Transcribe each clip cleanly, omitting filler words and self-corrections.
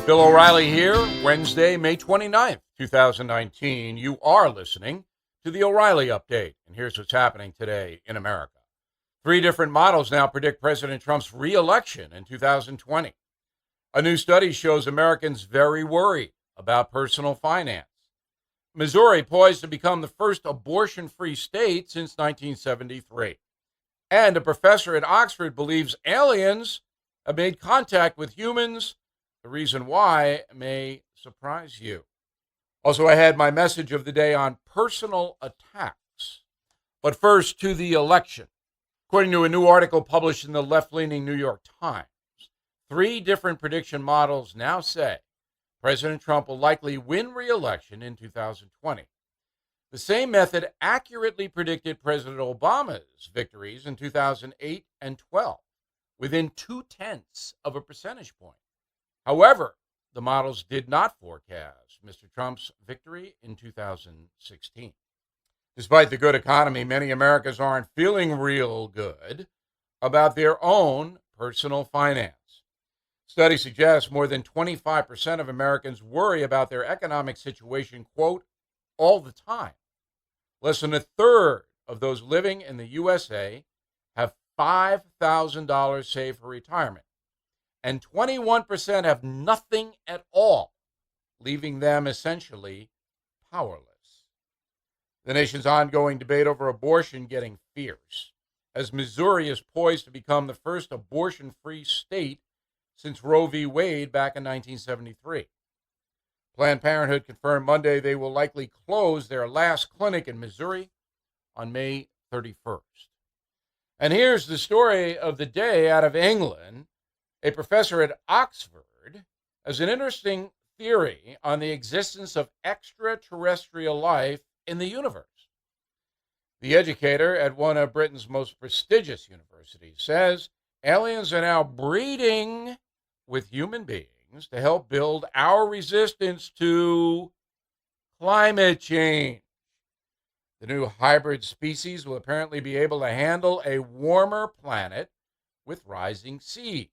Bill O'Reilly here, Wednesday, May 29th, 2019. You are listening to the O'Reilly Update, and here's what's happening today in America. 3 different models now predict President Trump's re-election in 2020. A new study shows Americans very worried about personal finance. Missouri poised to become the first abortion-free state since 1973. And a professor at Oxford believes aliens have made contact with humans. The reason why may surprise you. Also, I had my message of the day on personal attacks. But first, to the election. According to a new article published in the left-leaning New York Times, 3 different prediction models now say President Trump will likely win re-election in 2020. The same method accurately predicted President Obama's victories in 2008 and 12, within 0.2 of a percentage point. However, the models did not forecast Mr. Trump's victory in 2016. Despite the good economy, many Americans aren't feeling real good about their own personal finance. Study suggests more than 25% of Americans worry about their economic situation, quote, all the time. Less than 1/3 of those living in the USA have $5,000 saved for retirement, and 21% have nothing at all, leaving them essentially powerless. The nation's ongoing debate over abortion getting fierce, as Missouri is poised to become the first abortion-free state since Roe v. Wade back in 1973. Planned Parenthood confirmed Monday they will likely close their last clinic in Missouri on May 31st. And here's the story of the day out of England. A professor at Oxford has an interesting theory on the existence of extraterrestrial life in the universe. The educator at one of Britain's most prestigious universities says aliens are now breeding with human beings to help build our resistance to climate change. The new hybrid species will apparently be able to handle a warmer planet with rising seas.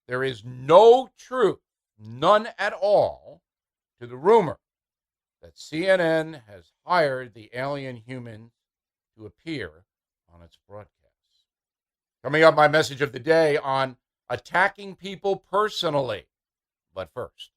There is no truth, none at all, to the rumor that CNN has hired the alien humans to appear on its broadcasts. Coming up, my message of the day on attacking people personally. But first,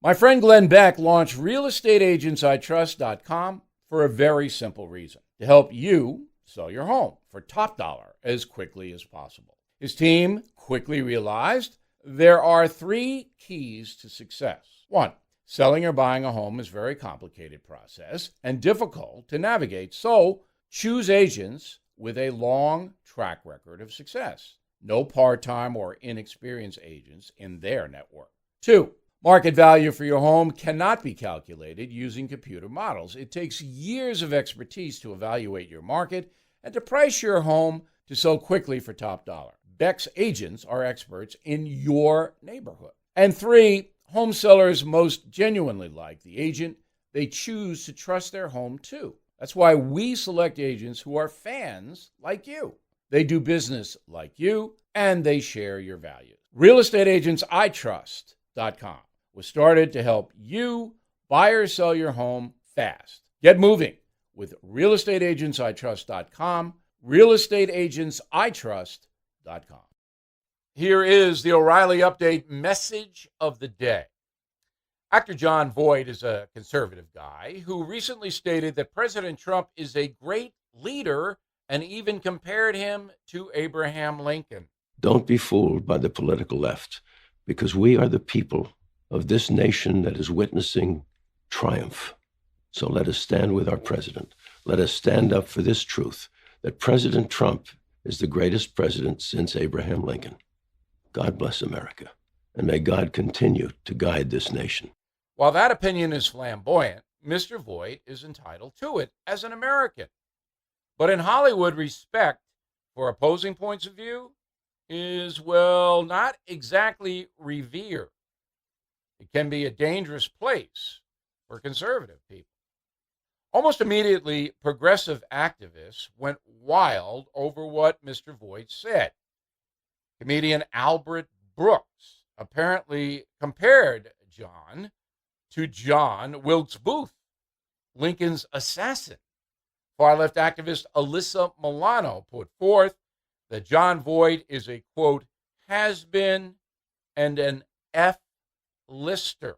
my friend Glenn Beck launched realestateagentsitrust.com for a very simple reason: to help you sell your home for top dollar as quickly as possible. His team quickly realized there are 3 keys to success. 1, selling or buying a home is a very complicated process and difficult to navigate, so choose agents with a long track record of success. No part-time or inexperienced agents in their network. 2, market value for your home cannot be calculated using computer models. It takes years of expertise to evaluate your market and to price your home to sell quickly for top dollar. Beck's agents are experts in your neighborhood. And 3, home sellers most genuinely like the agent they choose to trust their home to. That's why we select agents who are fans like you. They do business like you, and they share your values. Realestateagentsitrust.com was started to help you buy or sell your home fast. Get moving with realestateagentsitrust.com, realestateagentsitrust.com. Here is the O'Reilly Update message of the day. Actor Jon Voight is a conservative guy who recently stated that President Trump is a great leader and even compared him to Abraham Lincoln. Don't be fooled by the political left, because we are the people of this nation that is witnessing triumph. So let us stand with our president. Let us stand up for this truth, that President Trump is the greatest president since Abraham Lincoln. God bless America, and may God continue to guide this nation. While that opinion is flamboyant, Mr. Voight is entitled to it as an American. But in Hollywood, respect for opposing points of view is, well, not exactly revered. It can be a dangerous place for conservative people. Almost immediately, progressive activists went wild over what Mr. Voight said. Comedian Albert Brooks apparently compared John to John Wilkes Booth, Lincoln's assassin. Far-left activist Alyssa Milano put forth that John Voight is a, quote, has-been and an F-lister.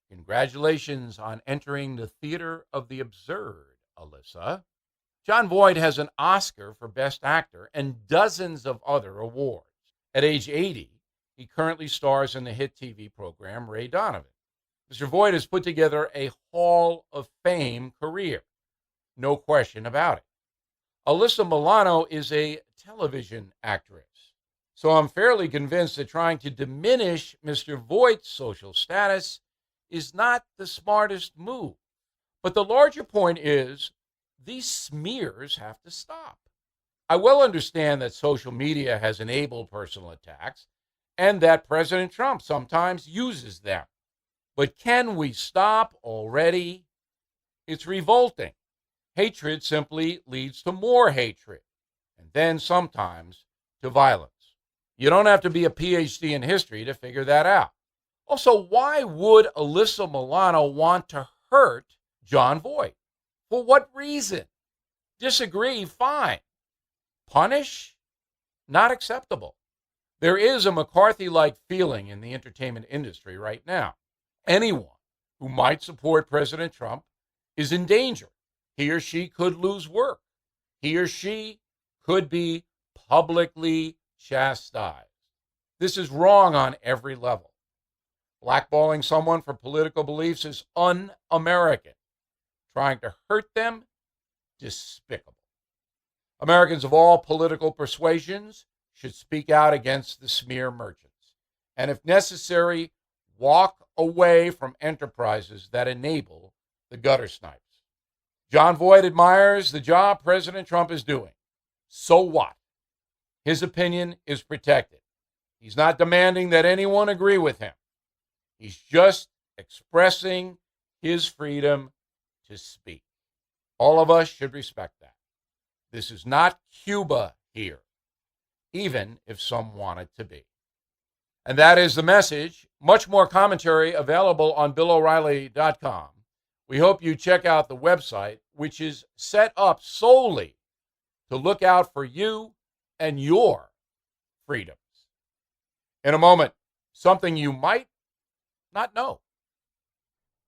Congratulations on entering the theater of the absurd, Alyssa. John Voight has an Oscar for Best Actor and dozens of other awards. At age 80, he currently stars in the hit TV program Ray Donovan. Mr. Voight has put together a Hall of Fame career. No question about it. Alyssa Milano is a television actress, so I'm fairly convinced that trying to diminish Mr. Voight's social status is not the smartest move. But the larger point is, these smears have to stop. I well understand that social media has enabled personal attacks and that President Trump sometimes uses them. But can we stop already? It's revolting. Hatred simply leads to more hatred, and then sometimes to violence. You don't have to be a PhD in history to figure that out. Also, why would Alyssa Milano want to hurt John Voight? For what reason? Disagree, fine. Punish? Not acceptable. There is a McCarthy-like feeling in the entertainment industry right now. Anyone who might support President Trump is in danger. He or she could lose work. He or she could be publicly chastised. This is wrong on every level. Blackballing someone for political beliefs is un-American. Trying to hurt them, despicable. Americans of all political persuasions should speak out against the smear merchants, and if necessary, walk away from enterprises that enable the gutter snipes. John Voight admires the job President Trump is doing. So what? His opinion is protected. He's not demanding that anyone agree with him. He's just expressing his freedom to speak. All of us should respect that. This is not Cuba here, even if some want it to be. And that is the message. Much more commentary available on BillO'Reilly.com. We hope you check out the website, which is set up solely to look out for you and your freedoms. In a moment, something you might not know.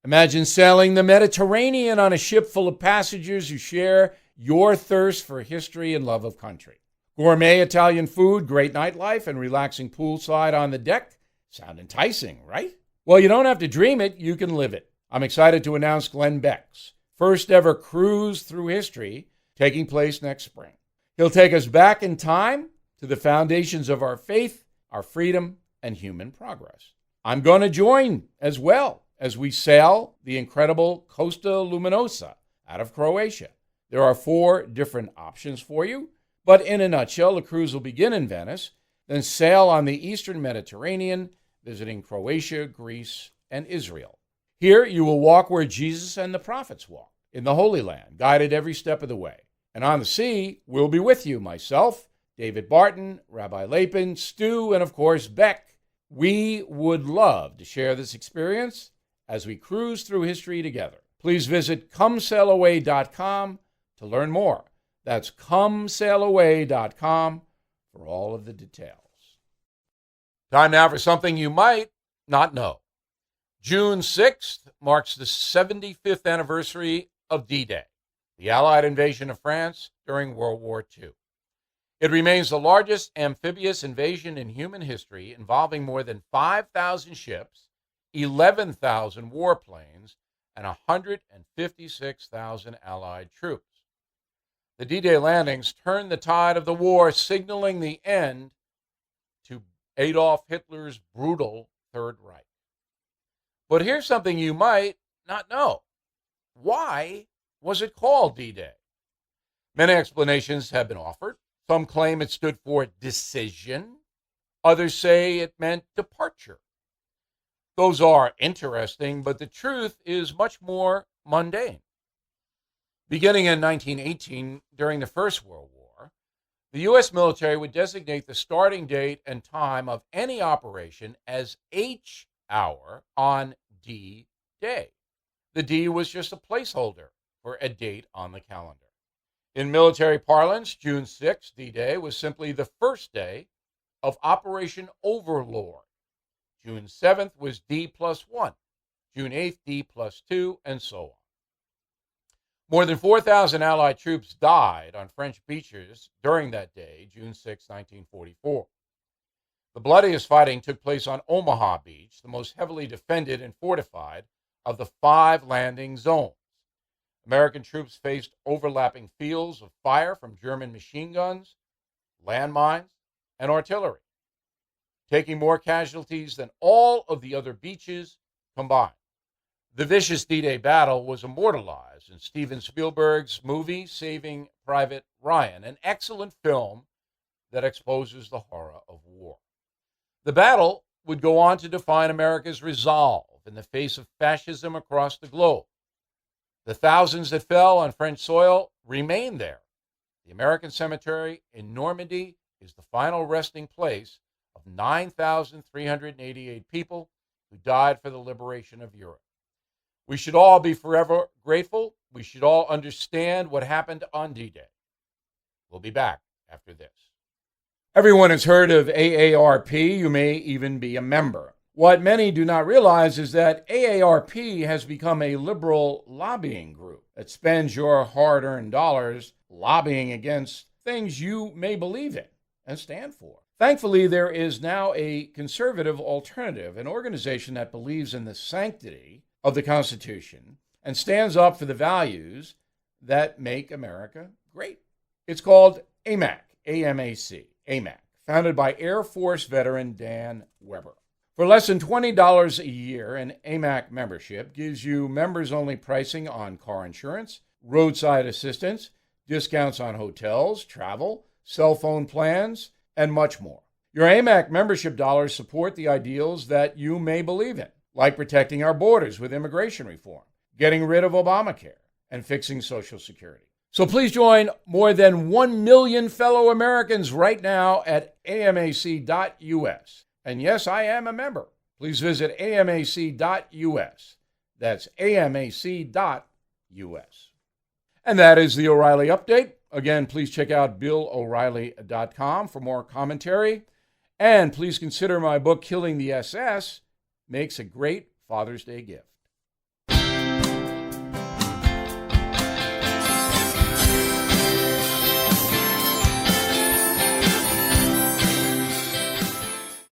Imagine sailing the Mediterranean on a ship full of passengers who share your thirst for history and love of country. Gourmet Italian food, great nightlife, and relaxing poolside on the deck sound enticing, right? Well, you don't have to dream it, you can live it. I'm excited to announce Glenn Beck's first ever cruise through history taking place next spring. He'll take us back in time to the foundations of our faith, our freedom, and human progress. I'm going to join as well as we sail the incredible Costa Luminosa out of Croatia. There are 4 different options for you, but in a nutshell, the cruise will begin in Venice, then sail on the eastern Mediterranean, visiting Croatia, Greece, and Israel. Here, you will walk where Jesus and the prophets walked, in the Holy Land, guided every step of the way. And on the sea, we'll be with you, myself, David Barton, Rabbi Lapin, Stu, and of course, Beck. We would love to share this experience as we cruise through history together. Please visit ComeSailAway.com to learn more. That's ComeSailAway.com for all of the details. Time now for something you might not know. June 6th marks the 75th anniversary of D-Day, the Allied invasion of France during World War II. It remains the largest amphibious invasion in human history, involving more than 5,000 ships, 11,000 warplanes, and 156,000 Allied troops. The D-Day landings turned the tide of the war, signaling the end to Adolf Hitler's brutal Third Reich. But here's something you might not know. Why was it called D-Day? Many explanations have been offered. Some claim it stood for decision. Others say it meant departure. Those are interesting, but the truth is much more mundane. Beginning in 1918, during the First World War, The U.S. military would designate the starting date and time of any operation as H hour on D day. The D was just a placeholder for a date on the calendar. In military parlance, June 6th, D-Day, was simply the first day of Operation Overlord. June 7th was D+1, June 8th, D+2, and so on. More than 4,000 Allied troops died on French beaches during that day, June 6, 1944. The bloodiest fighting took place on Omaha Beach, the most heavily defended and fortified of the 5 landing zones. American troops faced overlapping fields of fire from German machine guns, landmines, and artillery, taking more casualties than all of the other beaches combined. The vicious D-Day battle was immortalized in Steven Spielberg's movie Saving Private Ryan, an excellent film that exposes the horror of war. The battle would go on to define America's resolve in the face of fascism across the globe. The thousands that fell on French soil remain there. The American cemetery in Normandy is the final resting place of 9,388 people who died for the liberation of Europe. We should all be forever grateful. We should all understand what happened on D-Day. We'll be back after this. Everyone has heard of AARP. You may even be a member. What many do not realize is that AARP has become a liberal lobbying group that spends your hard-earned dollars lobbying against things you may believe in and stand for. Thankfully, there is now a conservative alternative, an organization that believes in the sanctity of the Constitution and stands up for the values that make America great. It's called AMAC, A-M-A-C, AMAC, founded by Air Force veteran Dan Weber. For less than $20 a year, an AMAC membership gives you members-only pricing on car insurance, roadside assistance, discounts on hotels, travel, cell phone plans, and much more. Your AMAC membership dollars support the ideals that you may believe in, like protecting our borders with immigration reform, getting rid of Obamacare, and fixing Social Security. So please join more than 1 million fellow Americans right now at amac.us. And yes, I am a member. Please visit amac.us. That's amac.us. And that is the O'Reilly Update. Again, please check out BillO'Reilly.com for more commentary. And please consider my book, Killing the SS, makes a great Father's Day gift.